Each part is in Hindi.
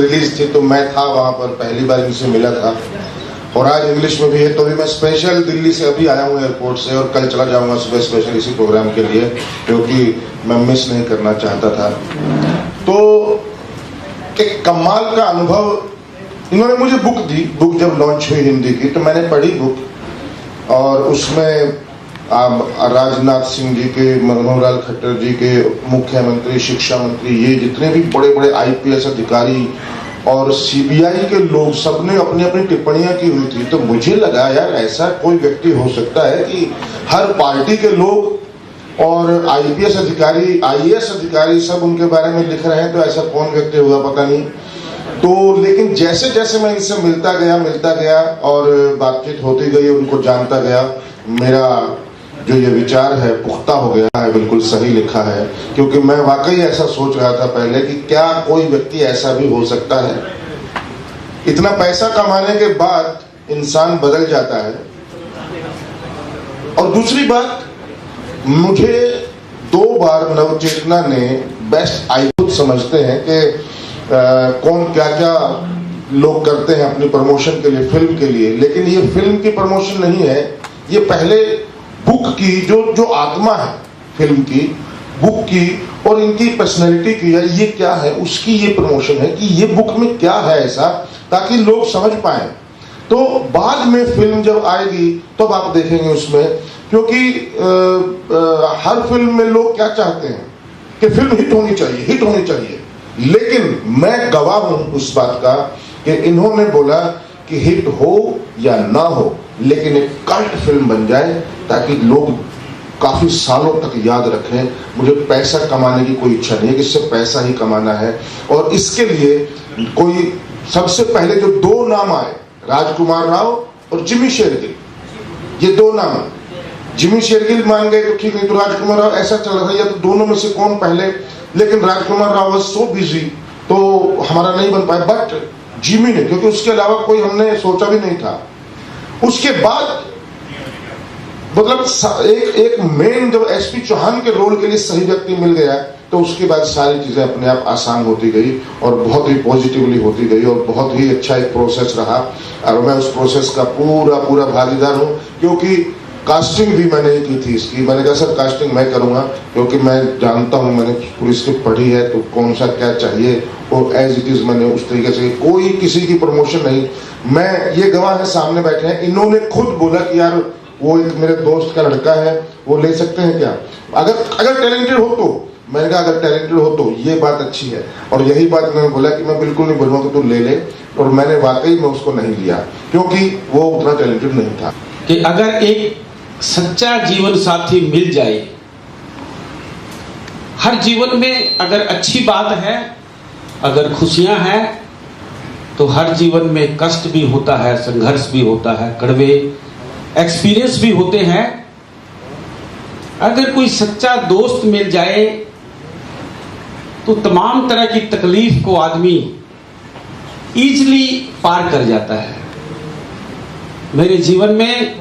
रिलीज थी तो मैं था वहाँ पर, पहली बार इनसे मिला था और आज इंग्लिश में भी है। तो भी मैं स्पेशल दिल्ली से अभी आया हूँ एयरपोर्ट से और कल चला जाऊँगा सुबह स्पेशल इसी प्रोग्राम के लिए, क्योंकि मैं मिस नहीं करना चाहता था। तो एक कमाल का अनुभव, इन्होंने मुझे बुक दी, बुक जब लॉन्च हुई हिंदी की तो मैंने पढ़ी बुक, और उसमें राजनाथ सिंह जी के, मनोहर लाल खट्टर जी के, मुख्यमंत्री, शिक्षा मंत्री, ये जितने भी बड़े बड़े IPS अधिकारी और CBI के लोग, सबने अपनी अपनी टिप्पणियां की हुई थी। तो मुझे लगा यार ऐसा कोई व्यक्ति हो सकता है कि हर पार्टी के लोग और IPS अधिकारी, IAS अधिकारी सब उनके बारे में लिख रहे हैं, तो ऐसा कौन व्यक्ति होगा पता नहीं। तो लेकिन जैसे जैसे मैं इनसे मिलता गया और बातचीत होती गई, उनको जानता गया, मेरा जो ये विचार है पुख्ता हो गया है, बिल्कुल सही लिखा है। क्योंकि मैं वाकई ऐसा सोच रहा था पहले कि क्या कोई व्यक्ति ऐसा भी हो सकता है, इतना पैसा कमाने के बाद इंसान बदल जाता है। और दूसरी बात, मुझे 2 बार नवचेतना ने बेस्ट आइकॉन समझते हैं कि कौन क्या क्या लोग करते हैं अपनी प्रमोशन के लिए, फिल्म के लिए, लेकिन ये फिल्म की प्रमोशन नहीं है, ये पहले बुक की जो आत्मा है फिल्म की, बुक की और इनकी पर्सनैलिटी की है, ये क्या है उसकी ये प्रमोशन है कि ये बुक में क्या है ऐसा, ताकि लोग समझ पाए। तो बाद में फिल्म जब आएगी तब आप देखेंगे उसमें, क्योंकि हर फिल्म में लोग क्या चाहते हैं कि फिल्म हिट होनी चाहिए, लेकिन मैं गवाह हूं उस बात का कि इन्होंने बोला कि हिट हो या ना हो, लेकिन एक कल्ट फिल्म बन जाए ताकि लोग काफी सालों तक याद रखें। मुझे पैसा कमाने की कोई इच्छा नहीं है कि इससे पैसा ही कमाना है, और इसके लिए कोई सबसे पहले जो 2 नाम आए, राजकुमार राव और जिमी शेरगिल, ये 2 नाम। जिमी शेरगिल मान गए तो ठीक, नहीं तो राजकुमार राव, ऐसा चल रहा है, या तो दोनों में से कौन पहले। लेकिन राजकुमार राव वाज सो बिजी तो हमारा नहीं बन पाया, बट जिमी ने, क्योंकि उसके अलावा कोई हमने सोचा भी नहीं था। उसके बाद मतलब एक मेन जब SP चौहान के रोल के लिए सही व्यक्ति मिल गया, तो उसके बाद सारी चीजें अपने आप आसान होती गई और बहुत ही पॉजिटिवली होती गई और बहुत ही अच्छा एक प्रोसेस रहा। और मैं उस प्रोसेस का पूरा भागीदार हूँ, क्योंकि कास्टिंग भी मैंने ही की थी इसकी। मैंने कहा सर कास्टिंग मैं करूँगा, क्योंकि मैं जानता हूँ, मैंने पूरी स्क्रिप्ट पढ़ी है, तो कौन सा क्या चाहिए और एज इट इज मैंने उस तरीके से, कोई किसी की प्रमोशन नहीं। मैं ये गवाह है, सामने बैठे हैं, इन्होंने खुद बोला कि यार वो एक मेरे दोस्त का लड़का है, वो ले सकते हैं क्या, अगर टैलेंटेड हो तो। मैंने कहा अगर टैलेंटेड हो तो ये बात अच्छी है, और यही बात मैंने बोला कि मैं बिल्कुल नहीं बोलूँगा कि तू ले ले, और मैंने वाकई में उसको नहीं लिया क्योंकि वो उतना टैलेंटेड नहीं था। कि अगर एक सच्चा जीवन साथी मिल जाए, हर जीवन में अगर अच्छी बात है, अगर खुशियां हैं, तो हर जीवन में कष्ट भी होता है, संघर्ष भी होता है, कड़वे एक्सपीरियंस भी होते हैं। अगर कोई सच्चा दोस्त मिल जाए तो तमाम तरह की तकलीफ को आदमी इजीली पार कर जाता है। मेरे जीवन में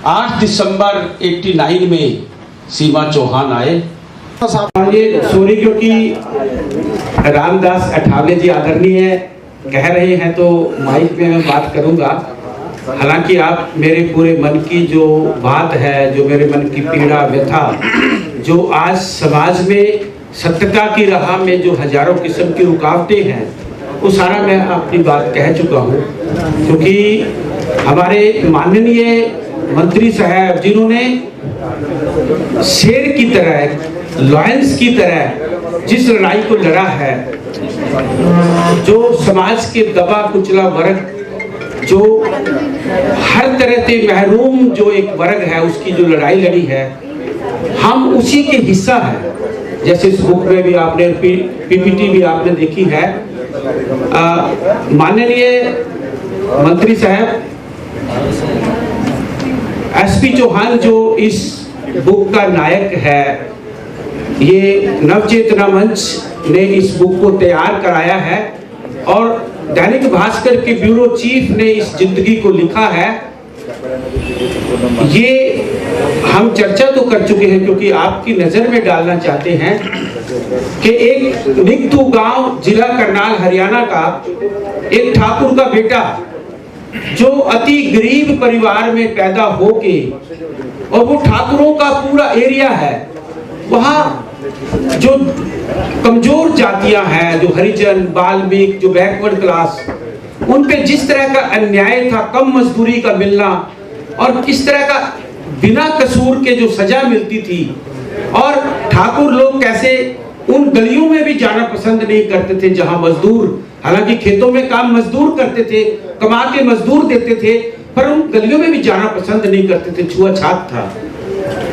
8 दिसंबर 89 में सीमा चौहान आए। सॉरी, क्योंकि रामदास अठावले जी आदरणीय कह रहे हैं तो माइक में मैं बात करूंगा। हालांकि आप मेरे पूरे मन की जो बात है, जो मेरे मन की पीड़ा व्यथा, जो आज समाज में सत्यता की राह में जो हजारों किस्म की रुकावटें हैं, वो सारा मैं अपनी बात कह चुका हूँ। क्योंकि हमारे माननीय मंत्री साहब जिन्होंने शेर की तरह, लॉयंस की तरह जिस लड़ाई को लड़ा है, जो समाज के दबा कुचला वर्ग, जो हर तरह से महरूम जो एक वर्ग है, उसकी जो लड़ाई लड़ी है, हम उसी के हिस्सा हैं। जैसे इस बुक में भी आपने PPT भी आपने देखी है। माननीय मंत्री साहब SP चौहान जो इस बुक का नायक है, ये नवचेतना मंच ने इस बुक को तैयार कराया है और दैनिक भास्कर के ब्यूरो चीफ ने इस जिंदगी को लिखा है। ये हम चर्चा तो कर चुके हैं, क्योंकि आपकी नजर में डालना चाहते हैं कि एक निगतू गांव, जिला करनाल, हरियाणा का एक ठाकुर का बेटा जो अति गरीब परिवार में पैदा होके, और वो ठाकुरों का पूरा एरिया है, वहाँ जो कमजोर जातियां हैं, जो हरिजन, बाल्मीक, जो बैकवर्ड क्लास, उन पे जिस तरह का अन्याय था, कम मजदूरी का मिलना, और किस तरह का बिना कसूर के जो सजा मिलती थी, और ठाकुर लोग कैसे उन गलियों में भी जाना पसंद नहीं करते थे जहां मजदूर, हालांकि खेतों में काम मजदूर करते थे, कमा के मजदूर देते थे, पर उन गलियों में भी जाना पसंद नहीं करते थे, छुआछात था।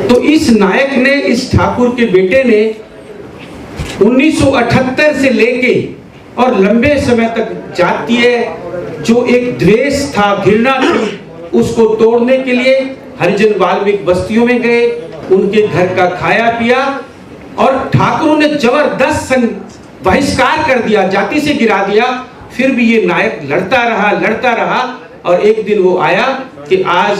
तो इस नायक ने, इस ठाकुर के बेटे ने 1978 से लेके और लंबे समय तक जातीय जो एक द्वेष था, घृणा थी, उसको तोड़ने के लिए हरिजन वाल्मीकि बस्तियों में गए, उनके घर का खाया पिया, और ठाकुरों ने जबरदस्त बहिष्कार कर दिया, जाति से गिरा दिया। फिर भी ये नायक लड़ता रहा, और एक दिन वो आया कि आज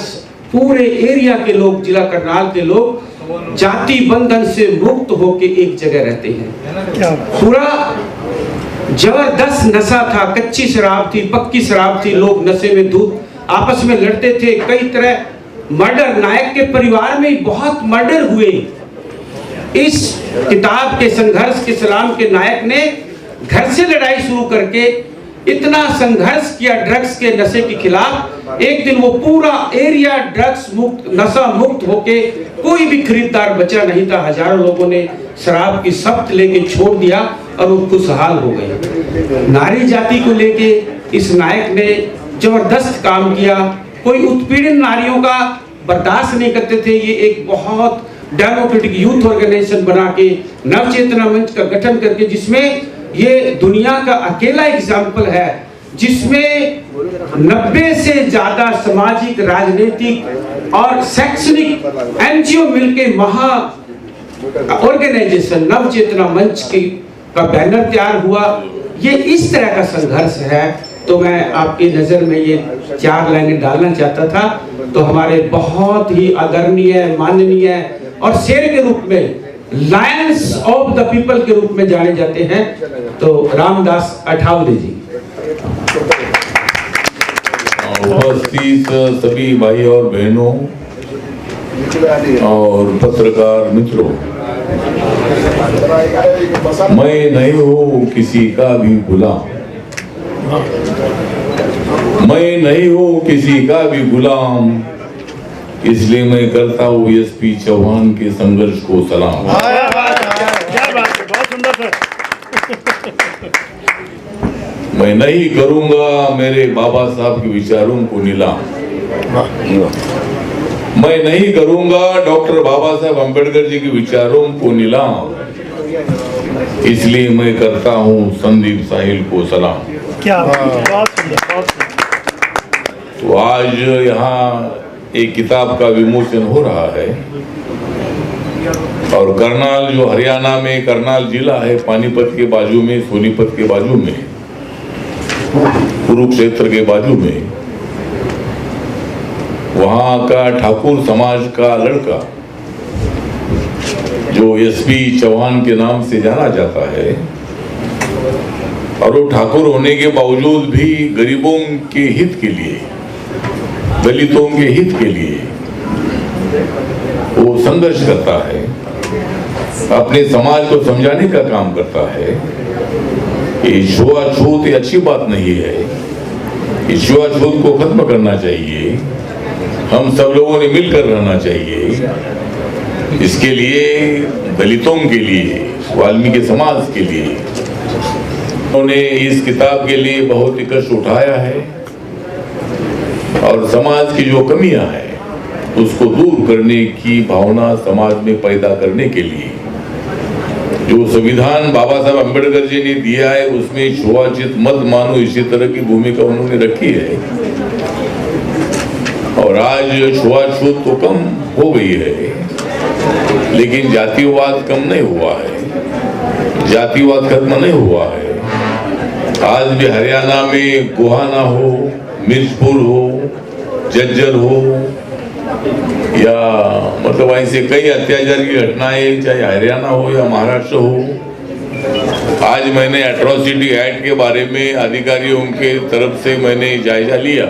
पूरे एरिया के लोग, जिला करनाल के लोग जाति बंधन से मुक्त होके एक जगह रहते हैं। पूरा जबरदस्त नशा था, कच्ची शराब थी, पक्की शराब थी, लोग नशे में धूत आपस में लड़ते थे, कई तरह मर्डर, नायक के परिवार में बहुत मर्डर हुए। इस किताब के संघर्ष के सलाम के नायक ने घर से लड़ाई शुरू करके इतना संघर्ष किया ड्रग्स के नशे के खिलाफ, एक दिन वो पूरा एरिया ड्रग्स मुक्त, नशा मुक्त होके, कोई भी खरीदार बचा नहीं था, हजारों लोगों ने शराब की सख्त लेके छोड़ दिया और वो खुशहाल हो गए। नारी जाति को लेके इस नायक ने जबरदस्त काम किया, कोई उत्पीड़न नारियों का बर्दाश्त नहीं करते थे। ये एक बहुत डेमोक्रेटिक यूथ ऑर्गेनाइजेशन बना के, नवचेतना मंच का गठन करके, जिसमें ये दुनिया का अकेला एग्जाम्पल है जिसमें 90 से ज्यादा सामाजिक, राजनीतिक और शैक्षणिक एनजीओ मिलके महा ऑर्गेनाइजेशन नवचेतना मंच का बैनर तैयार हुआ। ये इस तरह का संघर्ष है। तो मैं आपकी नजर में ये 4 लाइनें डालना चाहता था। तो हमारे बहुत ही आदरणीय, माननीय और शेर के रूप में, लायंस ऑफ द पीपल के रूप में जाने जाते हैं, तो रामदास अठावले जी। उपस्थित सभी भाई और बहनों और पत्रकार मित्रों, मैं नहीं हूँ किसी का भी गुलाम, मैं नहीं हूँ किसी का भी गुलाम, इसलिए मैं करता हूँ एसपी चौहान के संघर्ष को सलाम। क्या बात है, बहुत सुंदर सर। मैं नहीं करूंगा मेरे बाबा साहब के विचारों को नीलाम, मैं नहीं करूंगा डॉक्टर बाबा साहब अम्बेडकर जी के विचारों को नीलाम, इसलिए मैं करता हूँ संदीप साहिल को सलाम। क्या बहुत सुंदर, बहुत सुंदर। तो आज यहाँ एक किताब का विमोचन हो रहा है, और करनाल, जो हरियाणा में करनाल जिला है, पानीपत के बाजू में, सोनीपत के बाजू में, कुरुक्षेत्र के बाजू में, वहां का ठाकुर समाज का लड़का जो एसपी चौहान के नाम से जाना जाता है, और वो ठाकुर होने के बावजूद भी गरीबों के हित के लिए, दलितों के हित के लिए वो संघर्ष करता है, अपने समाज को समझाने का काम करता है। ये छुआछूत अच्छी बात नहीं है, इस छुआछूत को खत्म करना चाहिए, हम सब लोगों ने मिलकर रहना चाहिए। इसके लिए दलितों के लिए, वाल्मीकि समाज के लिए उन्होंने इस किताब के लिए बहुत ही कष्ट उठाया है, और समाज की जो कमियां हैं उसको दूर करने की भावना समाज में पैदा करने के लिए जो संविधान बाबा साहब अम्बेडकर जी ने दिया है, उसमें छुआछूत मत मानो, इसी तरह की भूमिका उन्होंने रखी है। और आज छुआछूत तो कम हो गई है, लेकिन जातिवाद कम नहीं हुआ है, जातिवाद खत्म नहीं हुआ है। आज भी हरियाणा में गोहाना हो, मिर्चपुर हो, जज्जर हो, या मतलब ऐसे कई अत्याचार की घटनाएं चाहे हरियाणा हो या महाराष्ट्र हो। आज मैंने एट्रोसिटी एक्ट के बारे में अधिकारियों के तरफ से मैंने जायजा लिया,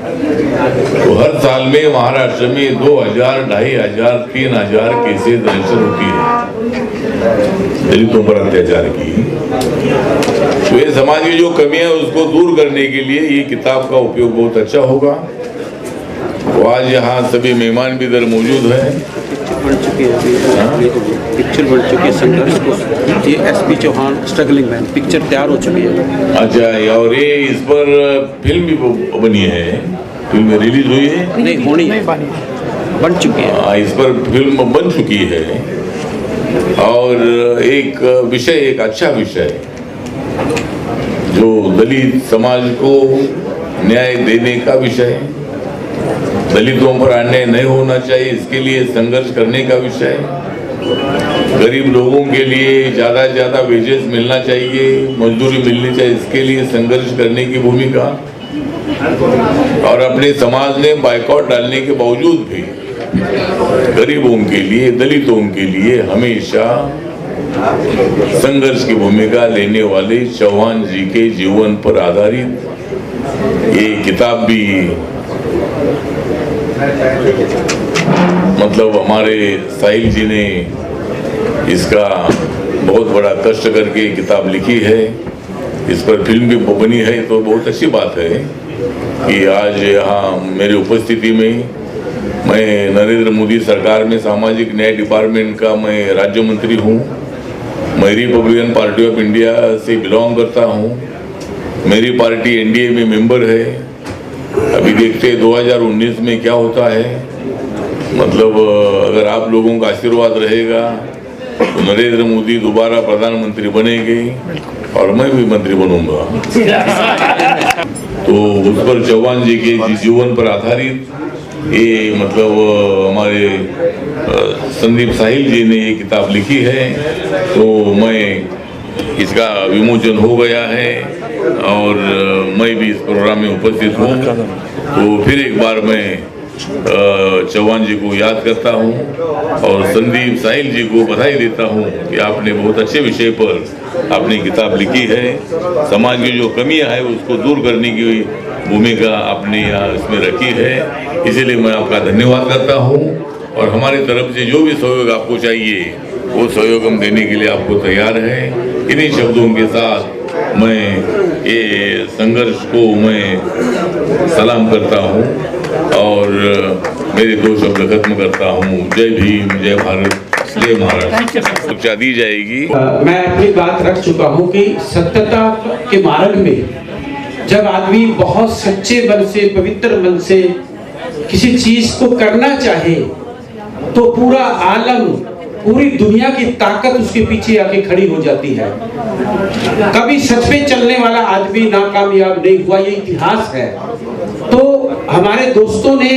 तो हर साल में महाराष्ट्र में 2000, 2500, 3000 केसेस रजिस्टर होती है दलितों पर अत्याचार की। तो ये समाज की जो कमियां है उसको दूर करने के लिए ये किताब का उपयोग बहुत अच्छा होगा। तो आज यहाँ सभी मेहमान भी इधर मौजूद हैं। बन चुकी है, पिक्चर बन चुकी है संघर्ष को, ये SP Chauhan struggling man picture तैयार हो चुकी है। अच्छा, और ये इस पर फिल्म भी बनी है, फिल्म रिलीज हुई है? नहीं होनी है, बन चुकी है। इस पर फिल्म बन चुकी है और एक विषय, एक अच्छा विषय जो दलित समाज को न्याय देने का विषय, दलितों पर अन्याय नहीं होना चाहिए इसके लिए संघर्ष करने का विषय, गरीब लोगों के लिए ज़्यादा से ज़्यादा वेजेस मिलना चाहिए, मजदूरी मिलनी चाहिए, इसके लिए संघर्ष करने की भूमिका, और अपने समाज में बाइकआउट डालने के बावजूद भी गरीबों के लिए, दलितों के लिए हमेशा संघर्ष की भूमिका लेने वाले चौहान जी के जीवन पर आधारित ये किताब भी मतलब हमारे साहिल जी ने इसका बहुत बड़ा कष्ट करके किताब लिखी है, इस पर फिल्म भी बनी है। तो बहुत अच्छी बात है कि आज यहाँ मेरी उपस्थिति में, मैं नरेंद्र मोदी सरकार में सामाजिक न्याय डिपार्टमेंट का मैं राज्य मंत्री हूँ, मैं रिपब्लिकन पार्टी ऑफ इंडिया से बिलोंग करता हूँ, मेरी पार्टी एनडीए में मेंबर है। अभी देखते हैं 2019 में क्या होता है। मतलब अगर आप लोगों का आशीर्वाद रहेगा तो नरेंद्र मोदी दोबारा प्रधानमंत्री बनेंगे और मैं भी मंत्री बनूंगा। तो उस पर चौहान जी के जीवन पर आधारित ये मतलब हमारे संदीप साहिल जी ने ये किताब लिखी है। तो मैं इसका विमोचन हो गया है और मैं भी इस प्रोग्राम में उपस्थित हूँ। तो फिर एक बार मैं चौहान जी को याद करता हूँ और संदीप साहिल जी को बधाई देता हूँ कि आपने बहुत अच्छे विषय पर अपनी किताब लिखी है। समाज की जो कमियाँ है उसको दूर करने की भूमिका आपने इसमें रखी है, इसीलिए मैं आपका धन्यवाद करता हूँ। और हमारी तरफ से जो भी सहयोग आपको चाहिए वो सहयोग हम देने के लिए आपको तैयार है। इन्हीं शब्दों के साथ मैं ये संघर्ष को मैं सलाम करता हूँ और मेरे दो शब्द खत्म करता हूँ। जय भीम, जय भारत, जय महाराष्ट्र। शिक्षा दी जाएगी। मैं अपनी बात रख चुका हूँ कि सत्यता के मार्ग में जब आदमी बहुत सच्चे मन से, पवित्र मन से किसी चीज को करना चाहे तो पूरा आलम, पूरी दुनिया की ताकत उसके पीछे आके खड़ी हो जाती है। कभी सच पे चलने वाला आदमी नाकामयाब नहीं हुआ, ये इतिहास है। तो हमारे दोस्तों ने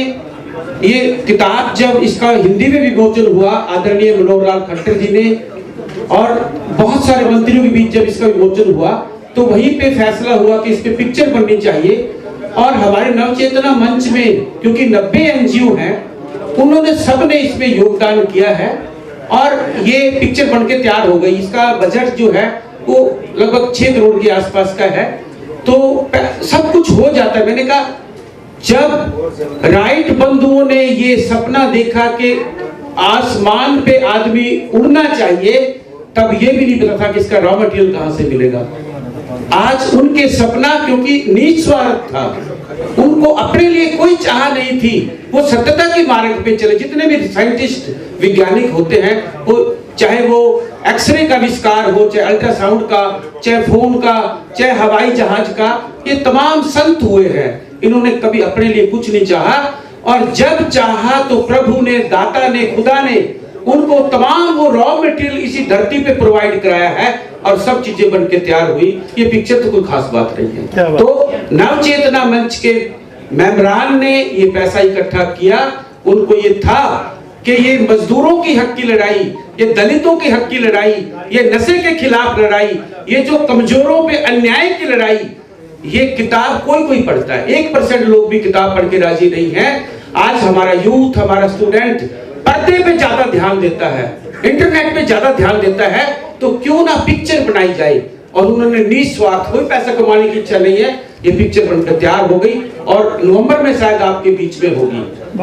ये किताब, जब इसका हिंदी में विमोचन हुआ आदरणीय मनोहर लाल खट्टर जी ने और बहुत सारे मंत्रियों के बीच जब इसका विमोचन हुआ तो वहीं पे फैसला हुआ कि इस पे पिक्चर बननी चाहिए। और हमारे नवचेतना मंच में क्योंकि 90 एनजीओ हैं, उन्होंने सबने इसमें योगदान किया है और ये पिक्चर बनके तैयार हो गई। इसका बजट जो है वो लगभग 6 करोड़ के आसपास का है। तो सब कुछ हो जाता है। मैंने कहा जब राइट बंधुओं ने ये सपना देखा कि आसमान पे आदमी उड़ना चाहिए, तब ये भी नहीं पता था कि इसका रॉ मटेरियल कहां से मिलेगा। आज उनके सपना, क्योंकि निस्वार्थ था, उनको अपने लिए कोई चाह नहीं थी, वो सत्यता के मार्ग पे चले। जितने भी साइंटिस्ट, वैज्ञानिक होते हैं, वो चाहे वो एक्सरे का आविष्कार हो, चाहे अल्ट्रासाउंड का, चाहे फोन का, चाहे हवाई जहाज का, ये तमाम संत हुए हैं। इन्होंने कभी अपने लिए कुछ नहीं चाहा और जब चाहा तो प्रभु ने, दाता ने, खुदा ने उनको तमाम वो रॉ मटेरियल इसी धरती पे प्रोवाइड कराया है और सब चीजें बनके तैयार हुई। ये पिक्चर तो कोई खास बात नहीं है। तो नवचेतना मंच के मेंबरान ने ये पैसा इकट्ठा किया। उनको ये था कि ये मजदूरों की हक की लड़ाई, ये दलितों के हक की लड़ाई, ये नशे के खिलाफ लड़ाई, ये जो कमजोरों पे अन्याय की लड़ाई, ये किताब कोई कोई पढ़ता है। 1% लोग भी किताब पढ़ के राजी नहीं है। आज हमारा यूथ, हमारा स्टूडेंट पर्दे पे ज्यादा ध्यान देता है, इंटरनेट पे ज्यादा ध्यान देता है, तो क्यों ना पिक्चर बनाई जाए। और उन्होंने निस्वार्थ, कोई पैसा कमाने की इच्छा नहीं है, ये पिक्चर बनकर तैयार हो गई और नवंबर में शायद आपके बीच में होगी।